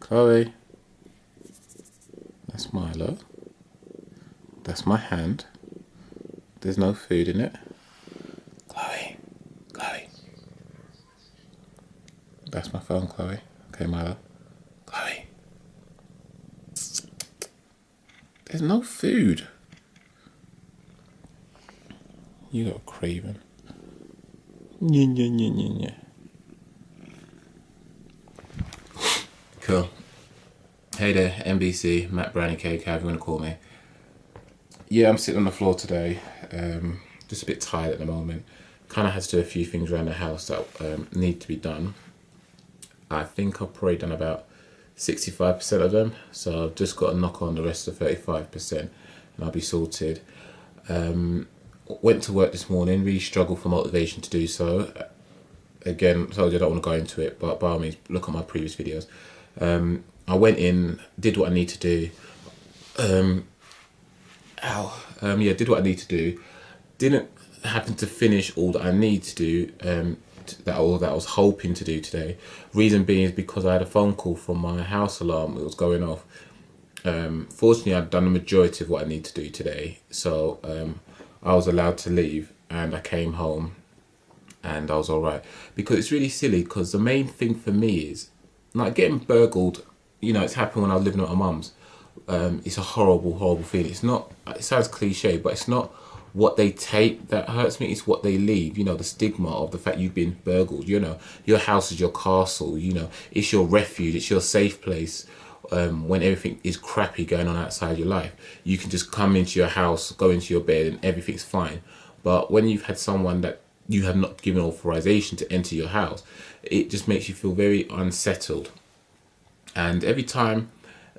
Chloe. That's Milo. That's my hand. There's no food in it. Chloe. Chloe. That's my phone, Chloe. Okay, Milo. Chloe. There's no food. You got a craving. Yeah. Cool. Hey there, MBC, Matt Brownie Cake, however you want to call me. Yeah, I'm sitting on the floor today. Just a bit tired at the moment. Kind of had to do a few things around the house that need to be done. I think I've probably done about 65% of them. So I've just got to knock on the rest of 35% and I'll be sorted. Went to work this morning, really struggled for motivation to do so. Again, told you I don't want to go into it, but by all means, look at my previous videos. I went in, did what I need to do. Did what I need to do. Didn't happen to finish all that I need to do, that I was hoping to do today. Reason being is because I had a phone call from my house alarm that was going off. Fortunately, I'd done the majority of what I need to do today. So I was allowed to leave and I came home and I was all right. Because it's really silly, because the main thing for me is, like, getting burgled, you know, it's happened when I was living at my mum's. It's a horrible, horrible feeling. It's not, it sounds cliche, but it's not what they take that hurts me, it's what they leave. You know, the stigma of the fact you've been burgled. You know, your house is your castle, you know, it's your refuge, it's your safe place. When everything is crappy going on outside your life, you can just come into your house, go into your bed and everything's fine. But when you've had someone that you have not given authorization to enter your house, it just makes you feel very unsettled. And every time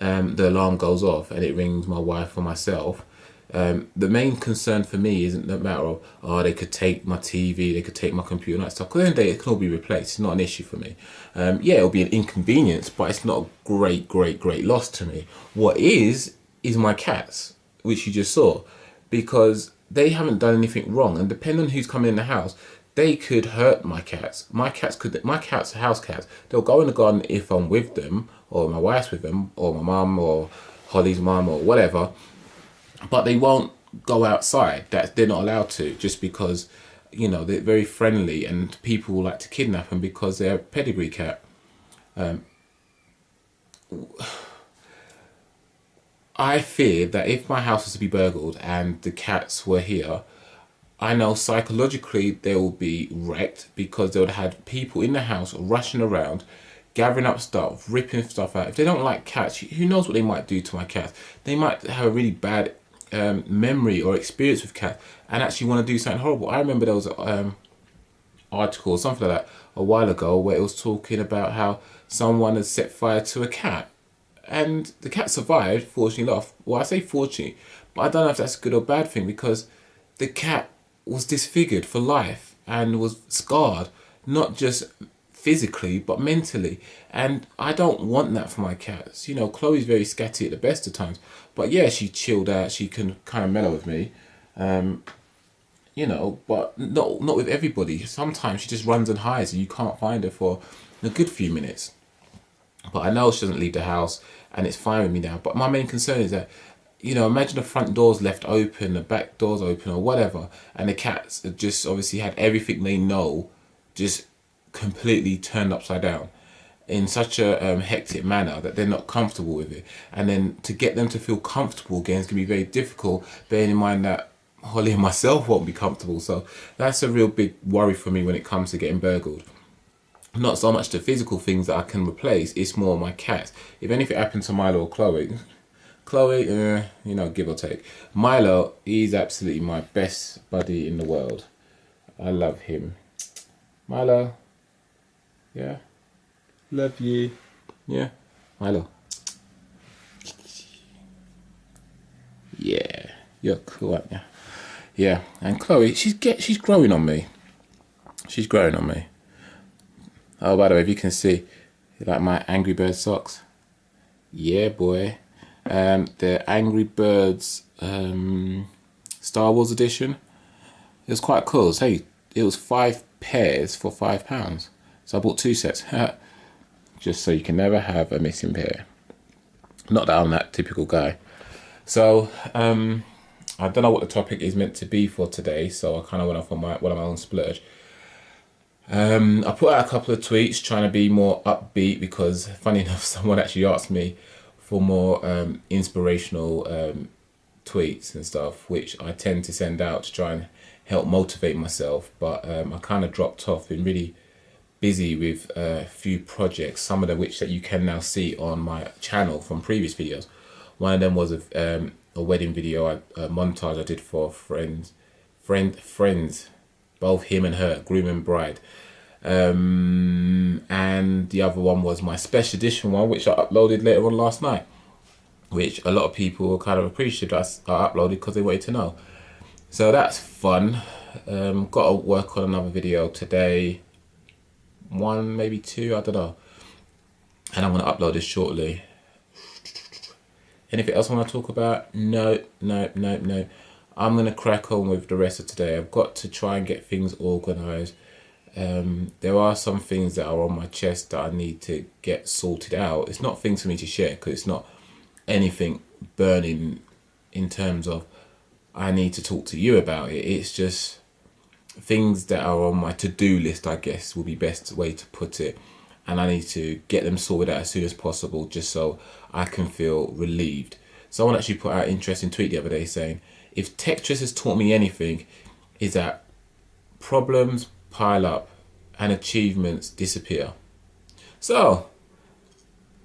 the alarm goes off and it rings my wife or myself, the main concern for me isn't the matter of, oh, they could take my TV, they could take my computer and that stuff, because at the end of the day it can all be replaced. It's not an issue for me. Yeah, it'll be an inconvenience, but it's not a great loss to me. What is my cats, which you just saw, because they haven't done anything wrong, and depending on who's coming in the house, they could hurt my cats. My cats are house cats. They'll go in the garden if I'm with them, or my wife's with them, or my mum, or Holly's mum, or whatever. But they won't go outside. That they're not allowed to, just because, you know, they're very friendly and people will like to kidnap them because they're a pedigree cat. I fear that if my house was to be burgled and the cats were here, I know psychologically they will be wrecked, because they would have had people in the house rushing around, gathering up stuff, ripping stuff out. If they don't like cats, who knows what they might do to my cats? They might have a really bad memory or experience with cats and actually want to do something horrible. I remember there was an article or something like that a while ago where it was talking about how someone had set fire to a cat. And the cat survived, fortunately enough. Well, I say fortunately, but I don't know if that's a good or bad thing, because the cat was disfigured for life and was scarred, not just physically, but mentally. And I don't want that for my cats. You know, Chloe's very scatty at the best of times. But yeah, she chilled out. She can kind of mellow with me. You know, but not with everybody. Sometimes she just runs and hides and you can't find her for a good few minutes. But I know she doesn't leave the house and it's fine with me now. But my main concern is that, you know, imagine the front door's left open, the back door's open or whatever, and the cats have just obviously had everything they know just completely turned upside down in such a hectic manner that they're not comfortable with it. And then to get them to feel comfortable again is going to be very difficult, bearing in mind that Holly and myself won't be comfortable. So that's a real big worry for me when it comes to getting burgled. Not so much the physical things that I can replace, it's more my cats. If anything happened to Milo or Chloe, you know, give or take. Milo, he's absolutely my best buddy in the world. I love him. Milo, yeah, love you. Yeah, Milo. Yeah, you're cool, aren't you? Yeah, and Chloe, she's growing on me. She's growing on me. Oh, by the way, if you can see, you like my Angry Birds socks? Yeah, boy. The Angry Birds Star Wars edition. It was quite cool. So, hey, it was 5 pairs for £5. So I bought 2 sets. just so you can never have a missing pair. Not that I'm that typical guy. So I don't know what the topic is meant to be for today, so I kind of went off on one of my own splurge. I put out a couple of tweets trying to be more upbeat because, funny enough, someone actually asked me for more inspirational tweets and stuff, which I tend to send out to try and help motivate myself. But I kind of dropped off, been really busy with a few projects, some of which that you can now see on my channel from previous videos. One of them was a wedding video, a montage I did for friends, both him and her, groom and bride. And the other one was my special edition one, which I uploaded later on last night, which a lot of people kind of appreciated I uploaded because they wanted to know. So that's fun. Got to work on another video today, one, maybe two, I don't know. And I'm going to upload this shortly. Anything else I want to talk about? No. I'm going to crack on with the rest of today. I've got to try and get things organised. There are some things that are on my chest that I need to get sorted out. It's not things for me to share because it's not anything burning in terms of I need to talk to you about it. It's just things that are on my to-do list, I guess, will be best way to put it. And I need to get them sorted out as soon as possible just so I can feel relieved. Someone actually put out an interesting tweet the other day saying, if Tetris has taught me anything, is that problems pile up and achievements disappear. So,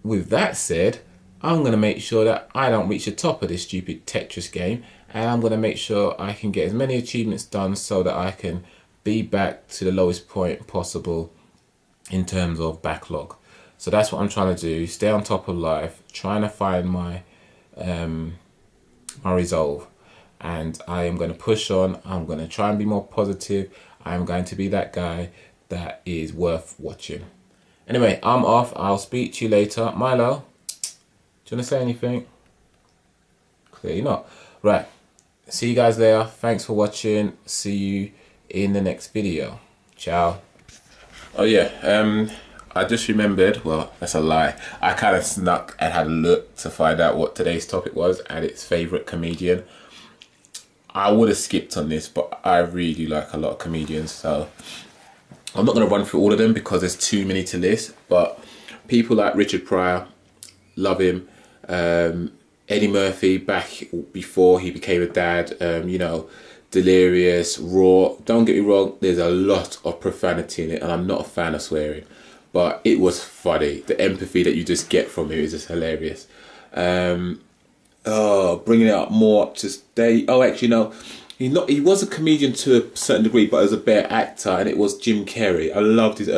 with that said, I'm going to make sure that I don't reach the top of this stupid Tetris game, and I'm going to make sure I can get as many achievements done so that I can be back to the lowest point possible in terms of backlog. So that's what I'm trying to do, stay on top of life, trying to find my my resolve. And I am going to push on. I'm going to try and be more positive. I am going to be that guy that is worth watching. Anyway, I'm off. I'll speak to you later. Milo, do you want to say anything? Clearly not. Right. See you guys later. Thanks for watching. See you in the next video. Ciao. Oh yeah, I just remembered, well, that's a lie. I kind of snuck and had a look to find out what today's topic was and its favourite comedian. I would have skipped on this, but I really like a lot of comedians, so I'm not going to run through all of them because there's too many to list. But people like Richard Pryor, love him. Eddie Murphy, back before he became a dad, you know, Delirious, Raw. Don't get me wrong, there's a lot of profanity in it, and I'm not a fan of swearing, but it was funny. The empathy that you just get from it is just hilarious. Bringing it up more up to today. Oh, actually, no, he was a comedian to a certain degree, but as a better actor, and it was Jim Carrey. I loved his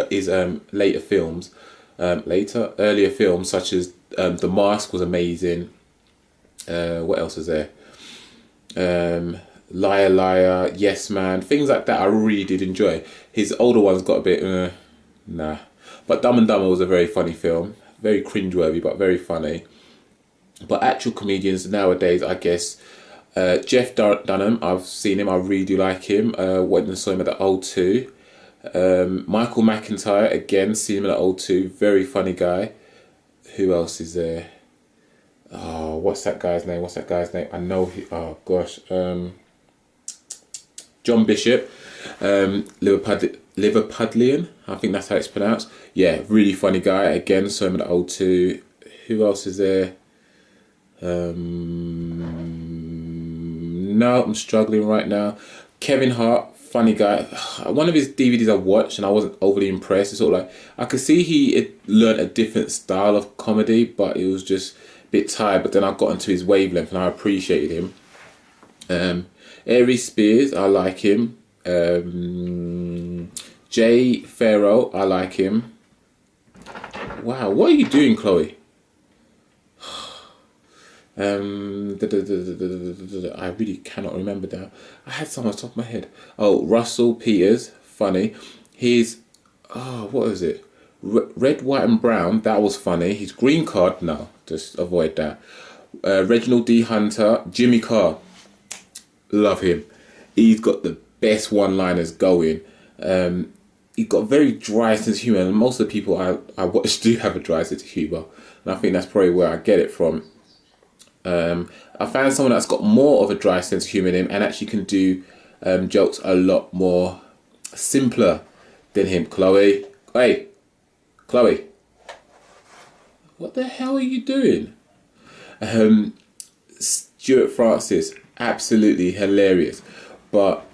later films, earlier films such as The Mask was amazing. What else is there? Liar Liar, Yes Man, things like that I really did enjoy. His older ones got a bit nah, but Dumb and Dumber was a very funny film, very cringeworthy but very funny. But actual comedians nowadays, I guess, Jeff Dunham, I've seen him, I really do like him. Went and saw him at the O2. Michael McIntyre, again, seen him at the O2, very funny guy. Who else is there? Oh, what's that guy's name? I know he, oh gosh. John Bishop, Liverpudlian, I think that's how it's pronounced. Yeah, really funny guy. Again, saw him at the O2. Who else is there? No, I'm struggling right now. Kevin Hart, funny guy. One of his DVDs I watched and I wasn't overly impressed. It's sort of like, I could see he had learned a different style of comedy, but it was just a bit tired. But then I got into his wavelength and I appreciated him. Aries Spears, I like him. Jay Farrow, I like him. Wow, what are you doing, Chloe? I really cannot remember now. I had some on the top of my head. Oh, Russell Peters, funny. His, what is it? Red, White and Brown, that was funny. His Green Card, no, just avoid that. Reginald D. Hunter, Jimmy Carr, love him. He's got the best one-liners going. he's got a very dry sense of humour, and most of the people I watch do have a dry sense of humour, and I think that's probably where I get it from. I found someone that's got more of a dry sense of humour in him and actually can do jokes a lot more simpler than him. Chloe, hey, Chloe, what the hell are you doing? Stuart Francis, absolutely hilarious. But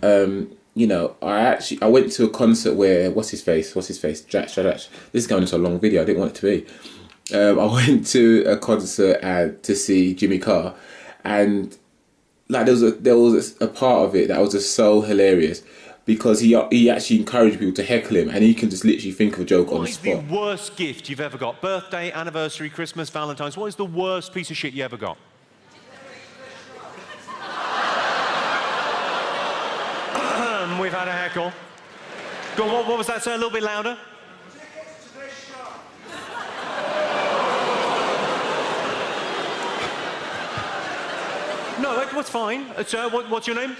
you know, I went to a concert where what's his face, Jack. This is going into a long video. I didn't want it to be. I went to a concert to see Jimmy Carr, and like there was a part of it that was just so hilarious because he actually encouraged people to heckle him, and he can just literally think of a joke on the spot. What is the worst gift you've ever got? Birthday, anniversary, Christmas, Valentine's. What is the worst piece of shit you ever got? We've had a heckle. Go on, what was that, sir? A little bit louder. No, what's fine. Sir, what's your name?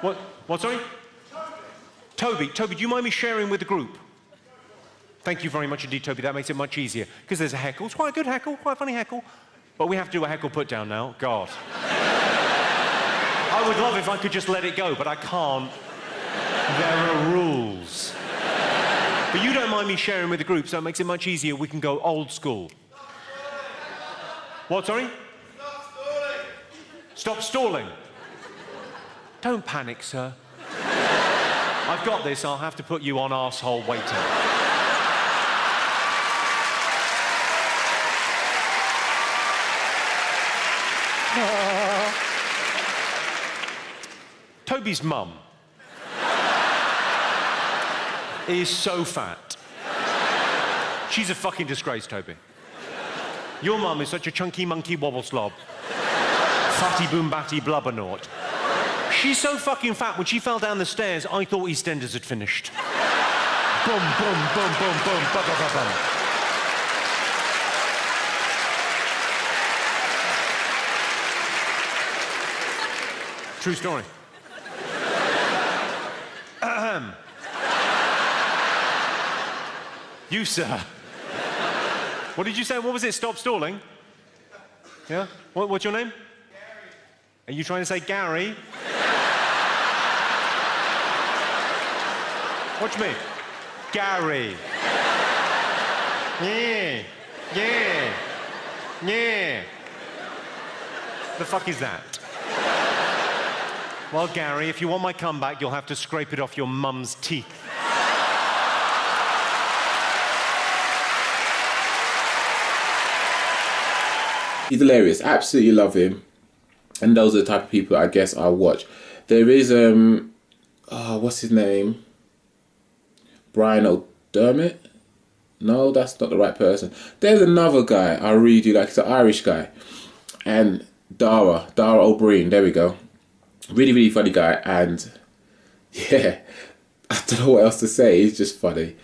What, sorry? Toby, do you mind me sharing with the group? Thank you very much indeed, Toby. That makes it much easier. Because there's a heckle. It's quite a good heckle, quite a funny heckle. But we have to do a heckle put down now. God. I would love if I could just let it go, but I can't. There are rules. But you don't mind me sharing with the group, so it makes it much easier. We can go old school. What, sorry? Stop stalling. Stop stalling. Don't panic, sir. I've got this. I'll have to put you on arsehole waiting. Toby's mum is so fat. She's a fucking disgrace, Toby. Your mum is such a chunky monkey wobble slob. Fatty boom batty blubbernaut. She's so fucking fat, when she fell down the stairs, I thought EastEnders had finished. Boom, boom, boom, boom, boom, bum, bum, bum, bum. True story. You, sir. What did you say? What was it? Stop stalling? Yeah? What's your name? Gary. Are you trying to say Gary? Watch me. Gary. Yeah. Yeah. Yeah. The fuck is that? Well, Gary, if you want my comeback, you'll have to scrape it off your mum's teeth. He's hilarious. Absolutely love him. And those are the type of people I guess I watch. There is what's his name? Brian O'Dermott? No, that's not the right person. There's another guy I really do like. He's an Irish guy. And Dara O'Brien, there we go. Really, really funny guy. And yeah, I don't know what else to say. He's just funny.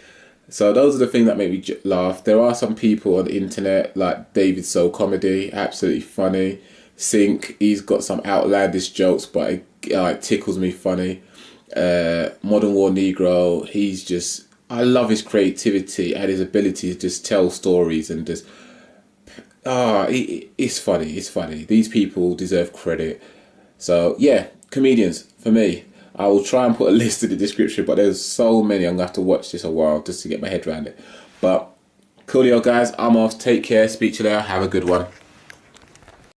So those are the things that make me laugh. There are some people on the internet like David So Comedy, absolutely funny. Sync, he's got some outlandish jokes, but it tickles me funny. Modern War Negro, I love his creativity and his ability to just tell stories and just, it's funny. These people deserve credit. So yeah, comedians for me. I will try and put a list in the description, but there's so many. I'm going to have to watch this a while just to get my head around it. But coolio, guys. I'm off. Take care. Speak to you later. Have a good one.